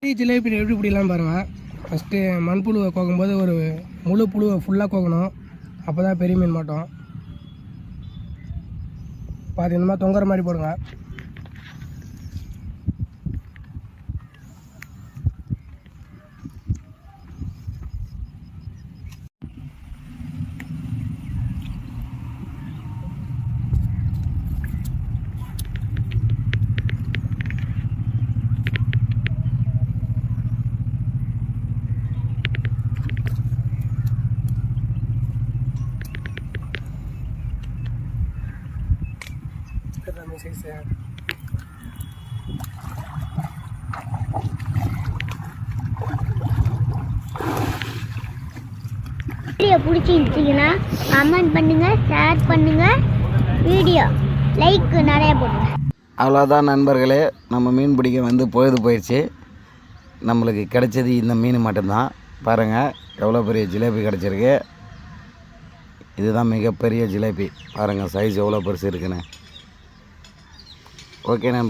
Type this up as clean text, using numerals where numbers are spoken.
ஜிலேபி எப்படி பிடிக்கலாம் பாருங்கள். ஃபஸ்ட்டு மண்புழுவை கோக்கும்போது ஒரு முழு புழுவை ஃபுல்லாக கோக்கணும். அப்போ தான் பெரிய மீன் மாட்டோம். பாதி இந்த மாதிரி தொங்குற மாதிரி போடுங்க. வீடியோ பிடிச்சிருந்துச்சிங்கன்னா கமெண்ட் பண்ணுங்கள், ஷேர் பண்ணுங்கள், வீடியோ லைக் நிறையா போடுங்க. அவ்வளோதான் நண்பர்களே, நம்ம மீன் பிடிக்க வந்து பொழுது போயிடுச்சு. நம்மளுக்கு கிடைச்சது இந்த மீன் மட்டும்தான். பாருங்கள் எவ்வளோ பெரிய ஜிலேபி கிடச்சிருக்கு. இதுதான் மிகப்பெரிய ஜிலேபி. பாருங்கள் சைஸ் எவ்வளோ பெருசு இருக்குன்னு. ஓகே நண்பர்.